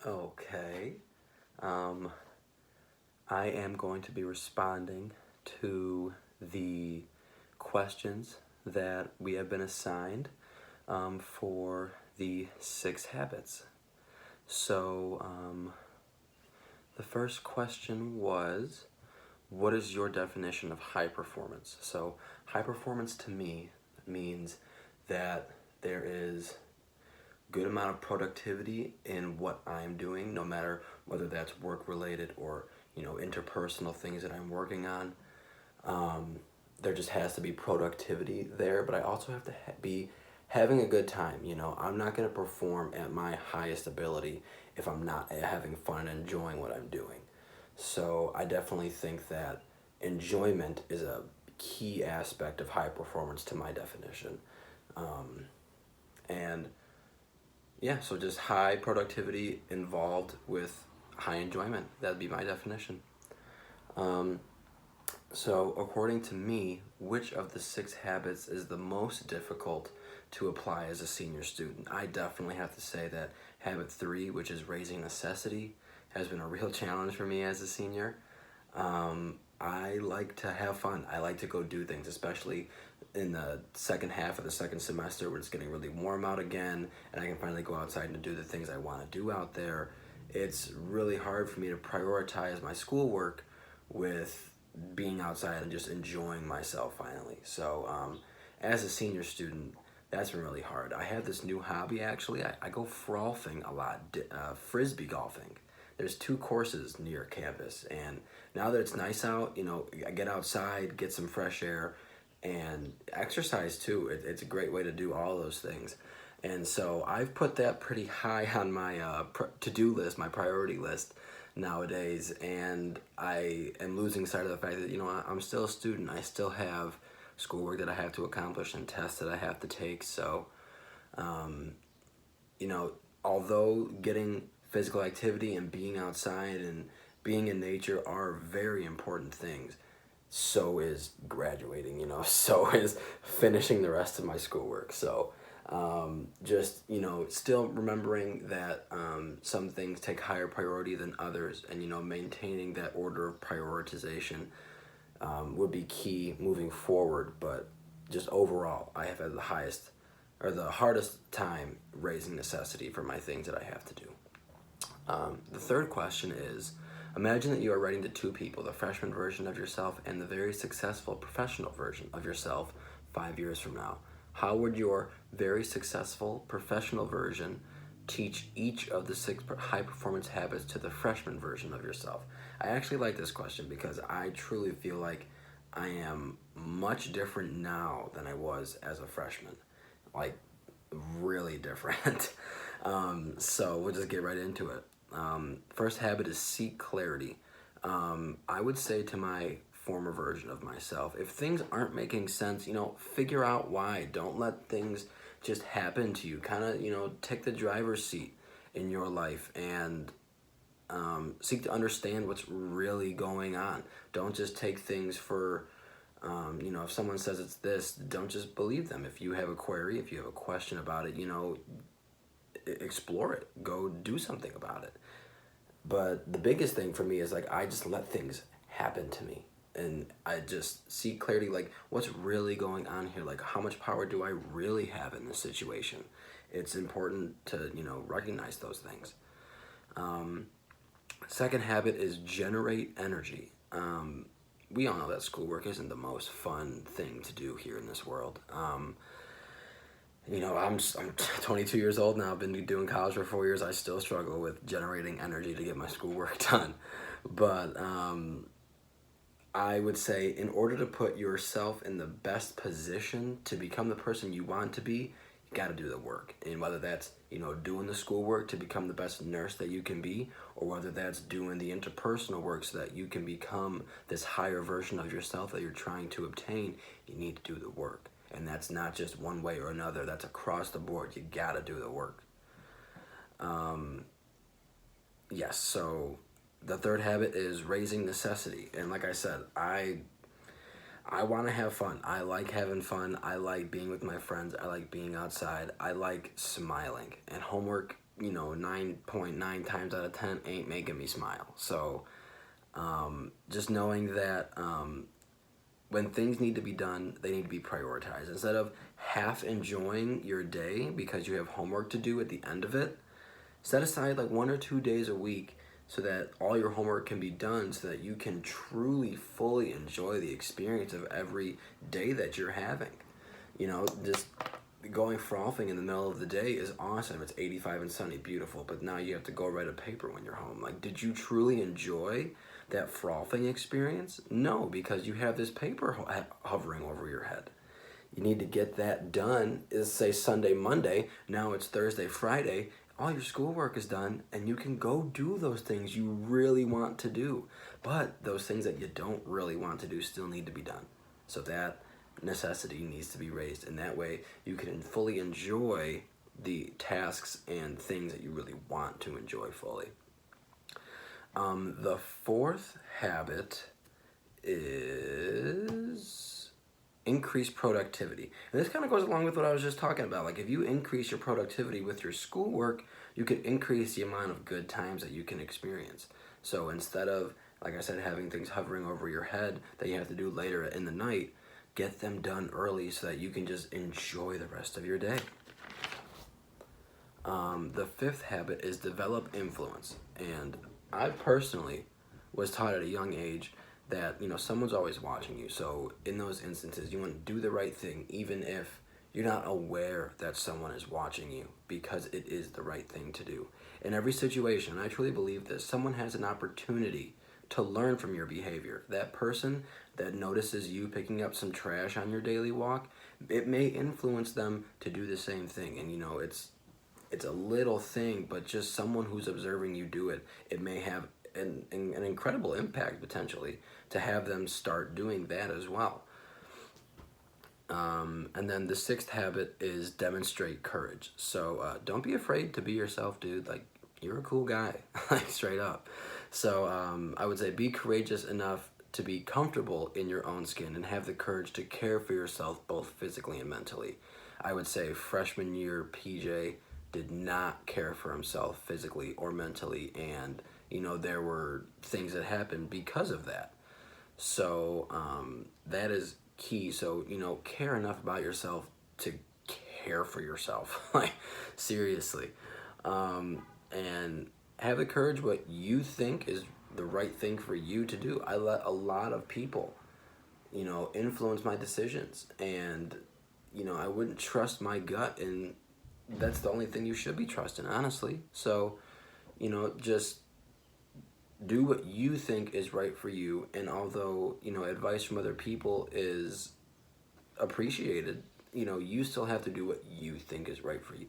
Okay. Um, I am going to be responding to the questions that we have been assigned for the 6 habits. So, the first question was, what is your definition of high performance? So, high performance to me means that there is good amount of productivity in what I'm doing, no matter whether that's work related or interpersonal things that I'm working on. There just has to be productivity there, but I also have to be having a good time. I'm not going to perform at my highest ability if I'm not having fun and enjoying what I'm doing. So I definitely think that enjoyment is a key aspect of high performance to my definition. And yeah, so just high productivity involved with high enjoyment. That'd be my definition. Um, so, according to me, which of the 6 habits is the most difficult to apply as a senior student? I definitely have to say that habit 3, which is raising necessity, has been a real challenge for me as a senior. I like to have fun. I like to go do things, especially in the second half of the second semester when it's getting really warm out again and I can finally go outside and do the things I want to do out there. It's really hard for me to prioritize my schoolwork with being outside and just enjoying myself finally. So, as a senior student, that's been really hard. I have this new hobby actually. I go frolfing a lot, frisbee golfing. There's 2 courses near campus, and now that it's nice out, I get outside, get some fresh air, and exercise too. It's a great way to do all those things. And so I've put that pretty high on my to-do list, my priority list nowadays, and I am losing sight of the fact that I'm still a student. I still have schoolwork that I have to accomplish and tests that I have to take. So, um, you know, although getting physical activity and being outside and being in nature are very important things, so is graduating, so is finishing the rest of my schoolwork. So, just, still remembering that some things take higher priority than others, and, maintaining that order of prioritization would be key moving forward. But just overall, I have had the highest or the hardest time raising necessity for my things that I have to do. The third question is, imagine that you are writing to 2 people, the freshman version of yourself and the very successful professional version of yourself 5 years from now. How would your very successful professional version teach each of the 6 high performance habits to the freshman version of yourself? I actually like this question because I truly feel like I am much different now than I was as a freshman. Like, really different. So we'll just get right into it. First habit is seek clarity. I would say to my former version of myself, if things aren't making sense, figure out why. Don't let things just happen to you. Kind of, take the driver's seat in your life and seek to understand what's really going on. Don't just take things for, if someone says it's this, don't just believe them. If you have a query, if you have a question about it, explore it. Go do something about it. But the biggest thing for me is like I just let things happen to me. And I just seek clarity, like what's really going on here? Like how much power do I really have in this situation? It's important to, recognize those things. Second habit is generate energy. We all know that schoolwork isn't the most fun thing to do here in this world. I'm 22 years old now. I've been doing college for 4 years. I still struggle with generating energy to get my schoolwork done. But I would say, in order to put yourself in the best position to become the person you want to be, you got to do the work. And whether that's, doing the schoolwork to become the best nurse that you can be, or whether that's doing the interpersonal work so that you can become this higher version of yourself that you're trying to obtain, you need to do the work. And that's not just one way or another, that's across the board. You got to do the work. Yes, so the third habit is raising necessity. And like I said, I want to have fun. I like having fun. I like being with my friends. I like being outside. I like smiling. And homework 9.9 times out of 10 ain't making me smile. So just knowing that when things need to be done, they need to be prioritized. Instead of half enjoying your day because you have homework to do at the end of it, set aside like 1 or 2 days a week so that all your homework can be done so that you can truly, fully enjoy the experience of every day that you're having. Just going frothing in the middle of the day is awesome. It's 85 and sunny, beautiful, but now you have to go write a paper when you're home. Like, did you truly enjoy that frothing experience? No, because you have this paper hovering over your head. You need to get that done. Is say Sunday, Monday. Now it's Thursday, Friday. All your schoolwork is done, and you can go do those things you really want to do. But those things that you don't really want to do still need to be done. So that necessity needs to be raised, and that way you can fully enjoy the tasks and things that you really want to enjoy fully. The fourth habit is increase productivity. And this kind of goes along with what I was just talking about. Like, if you increase your productivity with your schoolwork, you can increase the amount of good times that you can experience. So instead of, like I said, having things hovering over your head that you have to do later in the night, get them done early so that you can just enjoy the rest of your day. The fifth habit is develop influence. And I personally was taught at a young age that someone's always watching you. So in those instances, you want to do the right thing even if you're not aware that someone is watching you, because it is the right thing to do. In every situation, I truly believe this, someone has an opportunity to learn from your behavior. That person that notices you picking up some trash on your daily walk, it may influence them to do the same thing. And it's a little thing, but just someone who's observing you do it, it may have an incredible impact potentially to have them start doing that as well. And then the sixth habit is demonstrate courage. So don't be afraid to be yourself, dude. Like, you're a cool guy, like, straight up. So I would say be courageous enough to be comfortable in your own skin and have the courage to care for yourself both physically and mentally. I would say freshman year PJ did not care for himself physically or mentally, and there were things that happened because of that. So that is key. So care enough about yourself to care for yourself, like, seriously, and have the courage what you think is the right thing for you to do. I let a lot of people influence my decisions, and I wouldn't trust my gut, and that's the only thing you should be trusting, honestly. So just do what you think is right for you, and although advice from other people is appreciated, you still have to do what you think is right for you.